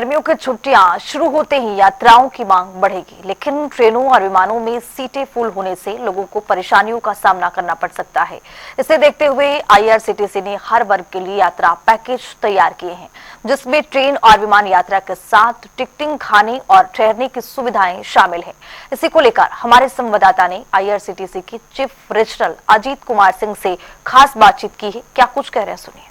गर्मियों की छुट्टियां शुरू होते ही यात्राओं की मांग बढ़ेगी, लेकिन ट्रेनों और विमानों में सीटें फुल होने से लोगों को परेशानियों का सामना करना पड़ सकता है। इसे देखते हुए आईआरसीटीसी ने हर वर्ग के लिए यात्रा पैकेज तैयार किए हैं, जिसमें ट्रेन और विमान यात्रा के साथ टिकटिंग, खाने और ठहरने की सुविधाएं शामिल है। इसी को लेकर हमारे संवाददाता ने आईआरसीटीसी के चीफ रजिस्ट्रार अजीत कुमार सिंह से खास बातचीत की है। क्या कुछ कह रहे हैं, सुनिए।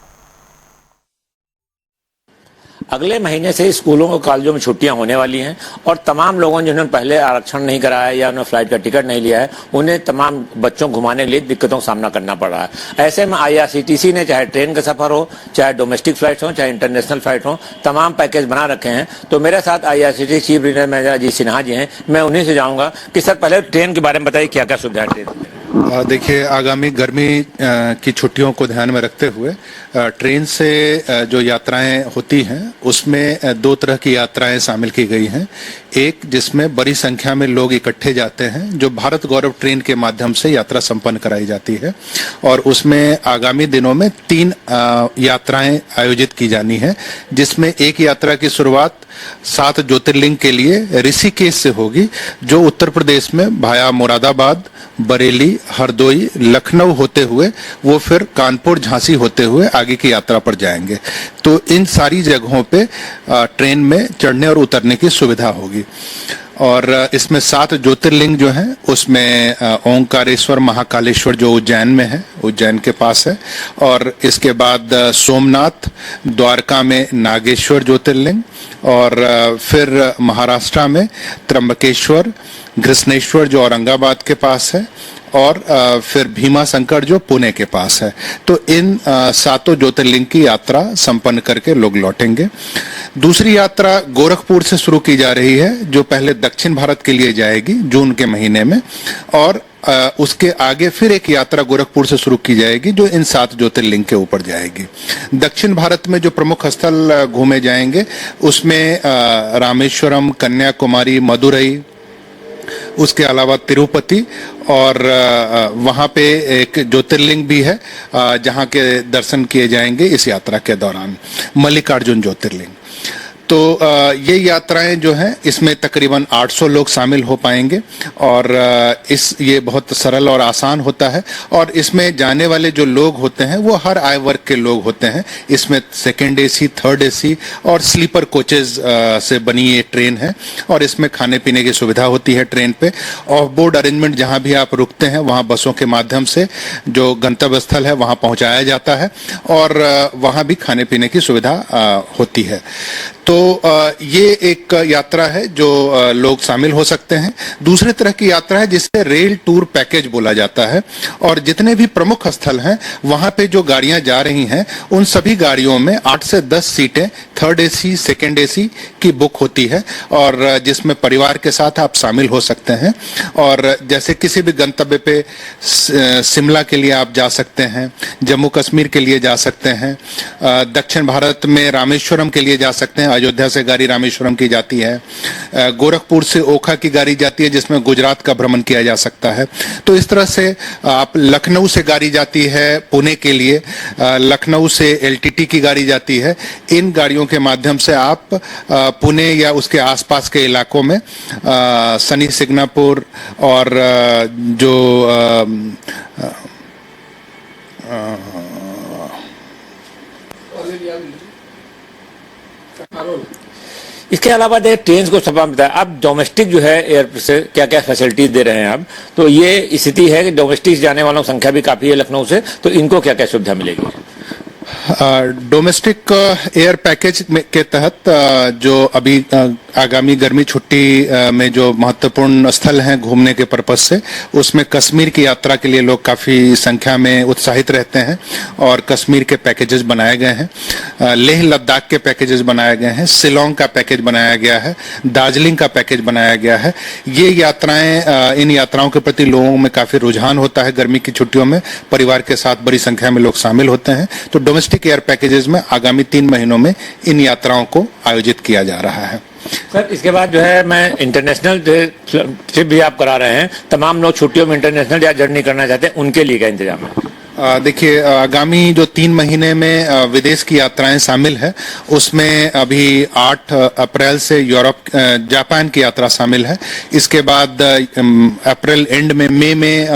अगले महीने से स्कूलों और कॉलेजों में छुट्टियां होने वाली हैं और तमाम लोगों जिन्होंने पहले आरक्षण नहीं कराया है या उन्होंने फ्लाइट का टिकट नहीं लिया है, उन्हें तमाम बच्चों घुमाने के लिए दिक्कतों का सामना करना पड़ रहा है। ऐसे में आईआरसीटीसी ने चाहे ट्रेन का सफर हो, चाहे डोमेस्टिक फ्लाइट हो, चाहे इंटरनेशनल फ्लाइट हो, तमाम पैकेज बना रखे हैं। तो मेरे साथ IRCTC chief registrar manager Ajit Sinha ji हैं। मैं उन्हीं से जाऊंगा कि सर पहले ट्रेन के बारे में बताइए, क्या क्या सुविधा है ट्रेन में। देखिए, आगामी गर्मी की छुट्टियों को ध्यान में रखते हुए ट्रेन से जो यात्राएं होती हैं उसमें दो तरह की यात्राएं शामिल की गई हैं। एक जिसमें बड़ी संख्या में लोग इकट्ठे जाते हैं, जो भारत गौरव ट्रेन के माध्यम से यात्रा संपन्न कराई जाती है, और उसमें आगामी दिनों में 3 यात्राएं आयोजित की जानी है, जिसमें एक यात्रा की शुरुआत 7 ज्योतिर्लिंग के लिए ऋषिकेश से होगी, जो उत्तर प्रदेश में भाया मुरादाबाद, बरेली, हरदोई, लखनऊ होते हुए वो फिर कानपुर, झांसी होते हुए आगे की यात्रा पर जाएंगे। तो इन सारी जगहों पे ट्रेन में चढ़ने और उतरने की सुविधा होगी। और इसमें 7 ज्योतिर्लिंग जो हैं उसमें ओंकारेश्वर, महाकालेश्वर जो उज्जैन में है, उज्जैन के पास है, और इसके बाद सोमनाथ, द्वारका में नागेश्वर ज्योतिर्लिंग, और फिर महाराष्ट्र में त्र्यंबकेश्वर, घृष्णेश्वर जो औरंगाबाद के पास है, और फिर भीमा शंकर जो पुणे के पास है। तो इन 7 ज्योतिर्लिंग की यात्रा संपन्न करके लोग लौटेंगे। दूसरी यात्रा गोरखपुर से शुरू की जा रही है, जो पहले दक्षिण भारत के लिए जाएगी जून के महीने में, और उसके आगे फिर एक यात्रा गोरखपुर से शुरू की जाएगी जो इन 7 ज्योतिर्लिंग के ऊपर जाएगी। दक्षिण भारत में जो प्रमुख स्थल घूमे जाएंगे उसमें रामेश्वरम, कन्याकुमारी, मदुरई, उसके अलावा तिरुपति, और वहाँ पे एक ज्योतिर्लिंग भी है जहाँ के दर्शन किए जाएंगे इस यात्रा के दौरान, मल्लिकार्जुन ज्योतिर्लिंग। तो ये यात्राएं जो हैं इसमें तकरीबन 800 लोग शामिल हो पाएंगे, और ये बहुत सरल और आसान होता है। और इसमें जाने वाले जो लोग होते हैं वो हर आय वर्ग के लोग होते हैं। इसमें सेकेंड एसी, थर्ड एसी और स्लीपर कोचेज से बनी ये ट्रेन है, और इसमें खाने पीने की सुविधा होती है ट्रेन पे। ऑफ बोर्ड अरेंजमेंट, जहाँ भी आप रुकते हैं वहाँ बसों के माध्यम से जो गंतव्य स्थल है वहाँ पहुँचाया जाता है, और वहाँ भी खाने पीने की सुविधा होती है। तो ये एक यात्रा है जो लोग शामिल हो सकते हैं। दूसरे तरह की यात्रा है जिसे रेल टूर पैकेज बोला जाता है, और जितने भी प्रमुख स्थल हैं वहां पे जो गाड़ियां जा रही हैं उन सभी गाड़ियों में 8 से 10 सीटें थर्ड एसी, सेकेंड एसी की बुक होती है, और जिसमें परिवार के साथ आप शामिल हो सकते हैं। और जैसे किसी भी गंतव्य पे शिमला के लिए आप जा सकते हैं, जम्मू कश्मीर के लिए जा सकते हैं, दक्षिण भारत में रामेश्वरम के लिए जा सकते हैं, अयोध्या से गाड़ी रामेश्वरम की जाती है, गोरखपुर से ओखा की गाड़ी जाती है जिसमें गुजरात का भ्रमण किया जा सकता है। तो इस तरह से आप लखनऊ से गाड़ी जाती है पुणे के लिए, लखनऊ से एलटीटी की गाड़ी जाती है। इन गाड़ियों के माध्यम से आप पुणे या उसके आसपास के इलाकों में शनि सिग्नापुर और जो इसके अलावा देखिए ट्रेन को सब बताया, अब डोमेस्टिक जो है एयर से क्या क्या फैसिलिटीज दे रहे हैं आप, तो ये स्थिति है कि डोमेस्टिक जाने वालों की संख्या भी काफी है लखनऊ से, तो इनको क्या क्या सुविधा मिलेगी। डोमेस्टिक एयर पैकेज के तहत जो अभी आगामी गर्मी छुट्टी में जो महत्वपूर्ण स्थल हैं घूमने के पर्पज से, उसमें कश्मीर की यात्रा के लिए लोग काफ़ी संख्या में उत्साहित रहते हैं, और कश्मीर के पैकेजेस बनाए गए हैं। लेह लद्दाख के पैकेजेस बनाए गए हैं, शिलोंग का पैकेज बनाया गया है, दार्जिलिंग का पैकेज बनाया गया है। ये यात्राएं, इन यात्राओं के प्रति लोगों में काफ़ी रुझान होता है। गर्मी की छुट्टियों में परिवार के साथ बड़ी संख्या में लोग शामिल होते हैं। तो डोमेस्टिक एयर पैकेजेस में आगामी 3 महीनों में इन यात्राओं को आयोजित किया जा रहा है। सर इसके बाद जो है मैं इंटरनेशनल ट्रिप भी आप करा रहे हैं, तमाम लोग छुट्टियों में इंटरनेशनल या जर्नी करना चाहते हैं, उनके लिए क्या इंतजाम है। देखिए, आगामी जो 3 महीने में विदेश की यात्राएं शामिल है, उसमें अभी 8 अप्रैल से यूरोप जापान की यात्रा शामिल है। इसके बाद अप्रैल एंड में मई में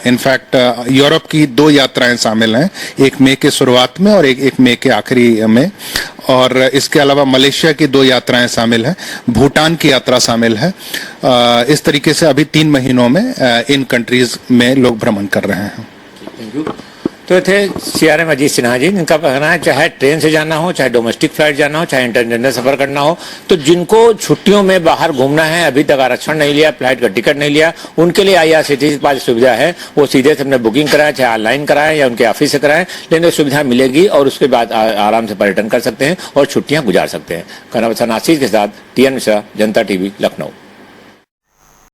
इनफैक्ट यूरोप की 2 यात्राएं शामिल हैं, एक मई के शुरुआत में और एक मई के आखिरी में। और इसके अलावा मलेशिया की 2 यात्राएं शामिल हैं, भूटान की यात्रा शामिल है। इस तरीके से अभी 3 महीनों में इन कंट्रीज में लोग भ्रमण कर रहे हैं। तो थे CRM अजीत सिन्हा जी, जिनका कहना है चाहे ट्रेन से जाना हो, चाहे डोमेस्टिक फ्लाइट जाना हो, चाहे इंटरनेशनल सफर करना हो, तो जिनको छुट्टियों में बाहर घूमना है, अभी तक आरक्षण नहीं लिया, फ्लाइट का टिकट नहीं लिया, उनके लिए IRCTC के पास सुविधा है। वो सीधे से अपने बुकिंग कराएं, चाहे ऑनलाइन कराएं या उनके ऑफिस से कराएं, लेकिन सुविधा मिलेगी और उसके बाद आराम से पर्यटन कर सकते हैं और छुट्टियां गुजार सकते हैं। कनावसन आशीष के साथ TN मिश्रा, जनता TV, लखनऊ।